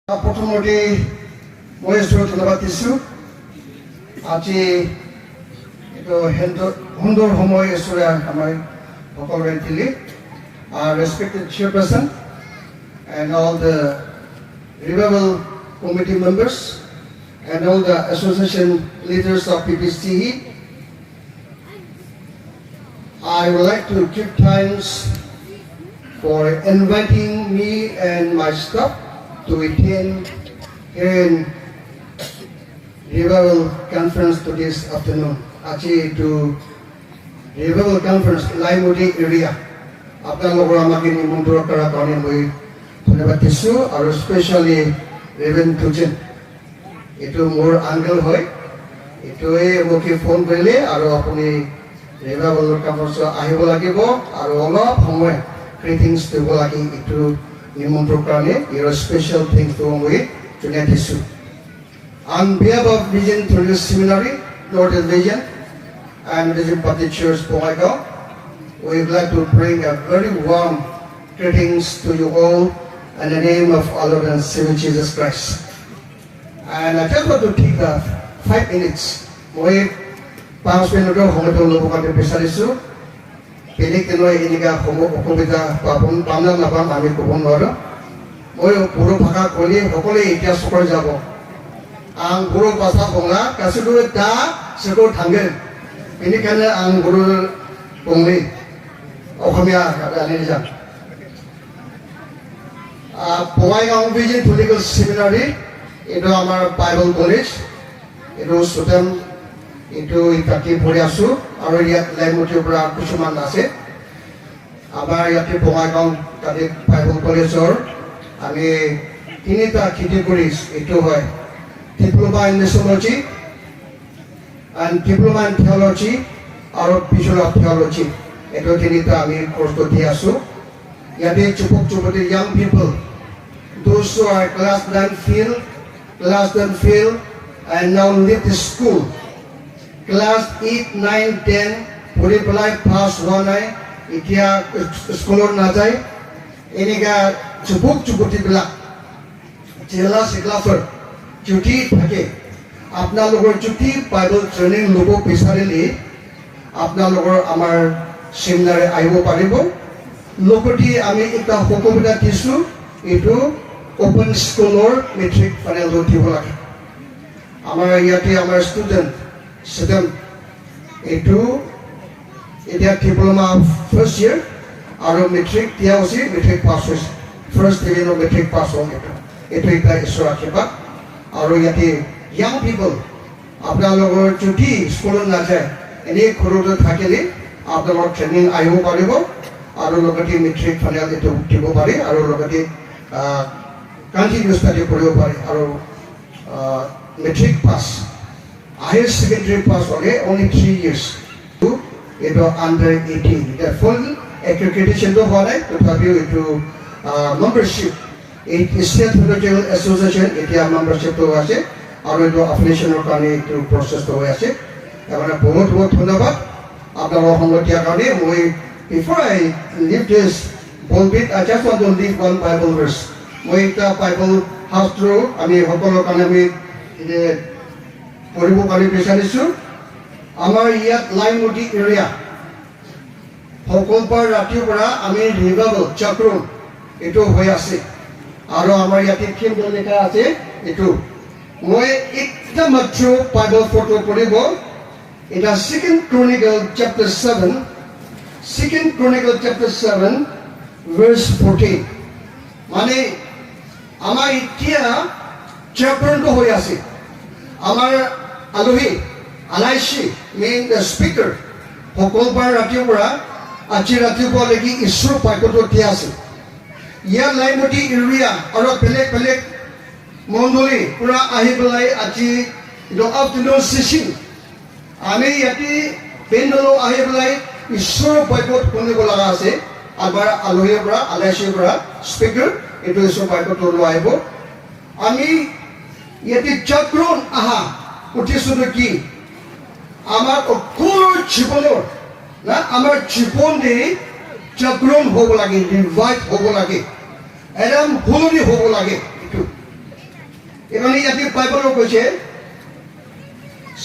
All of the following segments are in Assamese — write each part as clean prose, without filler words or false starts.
প্ৰথমতে মই ঈশ্বৰক ধন্যবাদ দিছোঁ আজি এইটো সুন্দৰ সময় ঈশ্বৰে আমাৰ সকলোৰে দিলে respected chairperson and all the revival committee members and all the association leaders of PPCE. I would like to give thanks for inviting me and my staff to attend here in Revival Conference to this afternoon. Actually, to Revival Conference, Laimudi area. আপোনালোকৰ আমাক নিমন্ত্ৰণ কৰাৰ কাৰণে মই ধন্যবাদ দিছোঁ আৰু স্পেচিয়েলি ৰেভেৰেণ্ড টুজেন এইটো মোৰ আংকেল হয় এইটোৱে মোক ফোন কৰিলে আৰু আপুনি ৰিভাইভেল কনফাৰেন্স আহিব লাগিব আৰু অলপ সময় গ্ৰিটিংছ দিব লাগে এইটো নিমন্ত্ৰণ কাৰণে ইয়াৰ স্পেচিয়েল থিংছটো মই জনাই দিছোঁ On behalf of Vision Religious Seminary, Northern Region and Vision Baptist Church, Bongaigaon, we would like to bring a very warm greetings to you all in the name of our Lord and Savior Jesus Christ. And I just want to take 5 minutes. Moi 5 minuter সময়টো ল'ব কাৰণে বিচাৰিছোঁ বেলেগ তেনেকুৱা এনেকুৱা অসুবিধা পাম না নাপাম আমি ক'ব নোৱাৰোঁ মই বড়ো ভাষা ক'লে সকলোৱে এতিয়া চকৰ যাব आं बर' भाषा बुङा गासैबो दा सोरखौ थांगोन बेनिखायनो आं बर' बुंनि असमिया रायज्लायनाय जागोन बङाइगाव भिजन पलिटिकेल सेमिनारि এইটো আমাৰ বাইবেল কলেজ এইটো ষ্টুডেণ্ট এইটো তাতে পঢ়ি আছোঁ আৰু ইয়াত লাইমতিৰ পৰা কিছুমান আছে আমাৰ ইয়াতে বঙাইগাঁও তাতে বাইবেল কলেজৰ আমি তিনিটা কেটেগৰী এইটো হয় Diploma in Missiology and Diploma in Theology or Bachelor of Theology. Ito tinita ami course to diasu. Yade chupok young people, those who are class 10 fail, and now leave the school. Class 8, 9, 10, puri pelai pass 1 ay, itia sekolah najai. Ini ka chupok bila, jelas ikhlasar. যদি থাকে আপোনালোকৰ যদি বাইবেল ট্ৰেইনিং ল'ব বিচাৰিলে আপোনালোকৰ আমাৰ সেমিনাৰে আহিব পাৰিব লগতে আমি এটা সুবিধা দিছোঁ এইটো ওপেন স্কুলৰ মেট্ৰিক ফাইনেলটো দিব লাগে আমাৰ ইয়াতে আমাৰ ষ্টুডেণ্ট এইটো এতিয়া ডিপ্ল'মা ফাৰ্ষ্ট ইয়েৰ আৰু মেট্ৰিক দিয়া হৈছে মেট্ৰিক পাছ হৈছে ফাৰ্ষ্ট ডিভিজনৰ মেট্ৰিক পাছ হ'ল এইটো এটা ঈশ্বৰ আশীৰ্বাদ আৰু ইয়াতে young people আপোনালোকৰ যদি স্কুলত নাযায় এনেই ঘৰতে থাকিলে আপোনালোকৰ ট্ৰেইনিং আহিব পাৰিব আৰু লগতে মেট্ৰিক ফাইনেল এইটো দিব পাৰে আৰু লগতে কণ্টিনিউ ষ্টাডি কৰিব পাৰে আৰু matric pass higher secondary pass হ'লে অনলি 3 years এইটো আণ্ডাৰ 18 এতিয়া ফুল এক্ৰেডিটেশ্যনটো হোৱা নাই তথাপিও এইটো মেম্বাৰশ্বিপ এই ষ্টেট পলিটিকেল এছ'চিয়েশ্যন এতিয়া মেম্বাৰশ্বিপটো আছে আৰু এইটো এফিলিয়েশ্যনৰ কাৰণে এইটো প্ৰচেছটো হৈ আছে সেইকাৰণে বহুত বহুত ধন্যবাদ আপোনালোকৰ সংগ দিয়াৰ কাৰণে মই before I leave this world I just want to leave one Bible verse মই এটা বাইবল হাউচ থ্ৰু আমি সকলোৰ কাৰণে আমি পঢ়িব কাৰণে বিচাৰিছোঁ আমাৰ ইয়াত লাইমতি এৰিয়া সকলোবাৰ ৰাতিৰ পৰা আমি ৰিভাইভেল চক্ৰম এইটো হৈ আছে আৰু আমাৰ ইয়াতে থিমটো লিখা আছে এইটো মই একটা মাত্ৰ বাইবেল ফটো পঢ়িব এটা Second Chronicle chapter 7 verse 14 মানে আমাৰ এতিয়া চেপ্টাৰটো হৈ আছে আমাৰ আলহী আলাইছি মেইন স্পিকাৰ সকলোবাৰ ৰাতিৰ পৰা আজি ৰাতিপুৱালৈকে ঈশ্বৰ বাক্যটো দিয়া আছে ইয়াৰ লাইমতি এৰিয়া আৰু বেলেগ বেলেগ মণ্ডলী পুৰা আহি পেলাই আজি আফটাৰনুন চেচিং আমি ইয়াতে পেণ্ডেলত আহি পেলাই ঈশ্বৰৰ বাক্যত শুনিব লগা আছে আমাৰ আলহীৰ পৰা আলাইচিৰ পৰা স্পিকাৰ এইটো ঈশ্বৰৰ বাক্যটো লৈ আহিব আমি ইয়াতে জাগৰণ আহা উদ্দেশ্যটো কি আমাৰ সকলো জীৱনৰ না আমাৰ জীৱনে জাগৰণ হ'ব লাগে ৰিভাইভ হ'ব লাগে একদম সলনি হ'ব লাগে এইটো এখানে ইয়াতে বাইবেলৰ কৈছে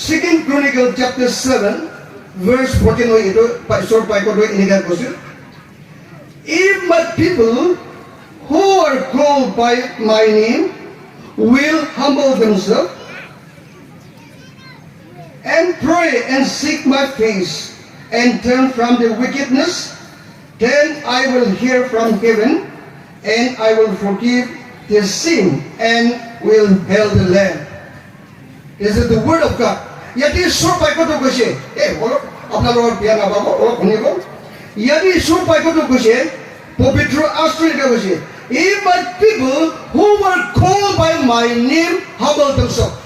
2 Chronicles chapter 7 verse 14 হৈ এটো শৰ্ট বাইবেলটো এনেকৈ কৈছে if my people who are called by my name will humble themselves and pray and seek my face and turn from their wickedness, then I will hear from heaven and I will forgive their sin and will heal the land. This is the word of God. Yati sur paikoto kose, bolo apna lor pian ababo, olo khunibo. Yati sur paikoto kose, popitro astrika kose. If my people who were called by my name humble themselves.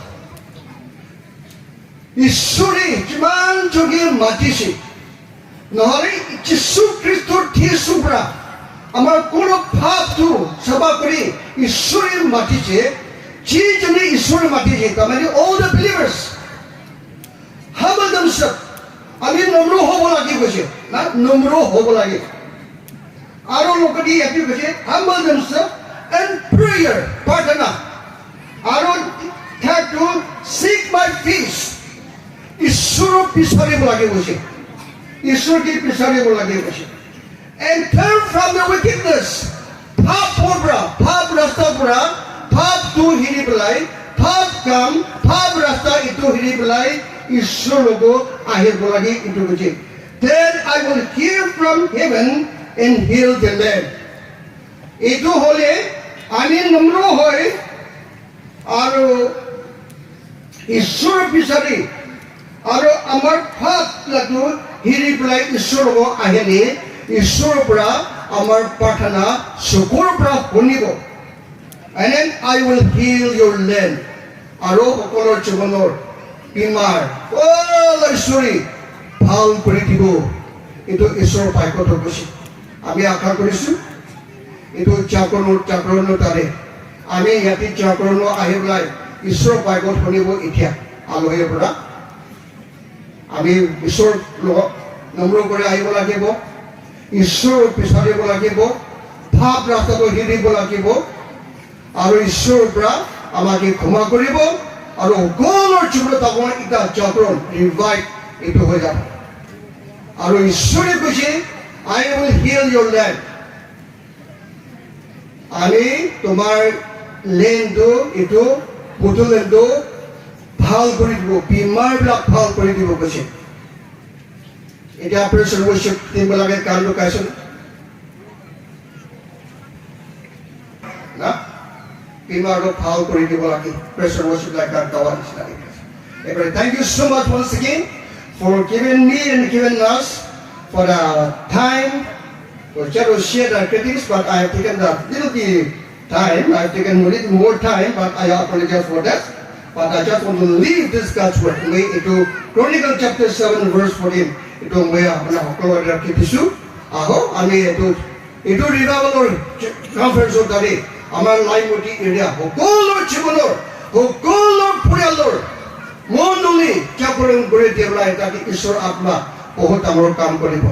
ঈশ্বরে যিমান যোগে মাতিছে নহলে যীশু খ্ৰীষ্টৰ থিয়েছুৰ পৰা আমাৰ কোনো ভাৱটো সভা কৰি ঈশ্বৰে মাতিছে যিজনে ঈশ্বৰে মাতিছে তাৰমানে all the believers humble themselves আমি নম্ৰ হ'ব লাগে কৈছে না নম্ৰ হ'ব লাগে আৰু লগতে ইয়াতে কৈছে humble themselves and prayer প্ৰাৰ্থনা আৰু have to seek my face ঈশ্বৰক বিচাৰিব লাগে কৈছে ঈশ্বৰকে বিচাৰিব লাগে কৈছে and turn from the wickedness ভাৱৰ পৰা ভাৱ ৰাস্তাৰ পৰা ভাৱটো হেৰি পেলাই ভাৱ কাম ভাৱ ৰাস্তা এইটো হেৰি পেলাই ঈশ্বৰক আহিব লাগে এইটো কৈছে then I will hear from heaven and heal the land এইটো হ'লে আমি নম্ৰ হয় আৰু ঈশ্বৰৰ বিচাৰি আৰু আমাৰ ভাৱটো হেৰি পেলাই ঈশ্বৰক আহিলে ঈশ্বৰৰ পৰা আমাৰ প্ৰাৰ্থনা চকুৰ পৰা শুনিব and then I will heal your land আৰু সকলৰ জীৱনৰ বেমাৰ ঈশ্বৰে ভাল কৰি দিব এইটো ঈশ্বৰৰ বাক্যত কৈছে আমি আশা কৰিছোঁ এইটো জাগৰণৰ তাৰে আমি ইয়াতে জাগৰণ আহি পেলাই ঈশ্বৰৰ বাক্যত শুনিব এতিয়া আলহীৰ পৰা আমি ঈশ্বৰৰ লগত নম্ৰ কৰি আহিব লাগিব ঈশ্বৰক বিচাৰিব লাগিব ভাৱ ৰাস্তাটো হেৰিব লাগিব আৰু ঈশ্বৰৰ পৰা আমাকে ক্ষমা কৰিব আৰু সকলোৰ জীৱনত আপোনাৰ এটা জাগৰণ ৰিভাইভ এইটো হৈ যাব আৰু ঈশ্বৰে কৈছে I will heal your land আমি তোমাৰ লেণ্ডটো এইটো পুতুলেণ্ডটো ভাল কৰি দিব বেমাৰবিলাক ভাল কৰি দিব কৈছে এতিয়া আপোনাৰ সৰ্বস্ব টিমবিলাকে কাম লুকাইছে না বেমাৰটো ভাল কৰি দিব লাগে প্ৰেছাৰ ৱৰ্চিপবিলাক কাম কাৱাৰ নিচিনা এবাৰ thank you so much once again for giving me and giving us for the time to try to share the critics but I have taken the little time I have taken a little more time but I apologize for that but I just want to leave this God's word way into Chronicles chapter 7 verse 14 itu মই আপোনাৰ সকলোৰে ৰাখি দিছোঁ আহো আমি এইটো ৰিভাইভেলৰ কনফাৰেন্সৰ দ্বাৰা আমাৰ লাইমটি এৰিয়া সকলোৰ জীৱনৰ সকলো পৰিয়ালৰ মনলি জাগৰণ কৰি দিবলৈ তাকে ঈশ্বৰ আত্মা বহুত ডাঙৰ কাম কৰিব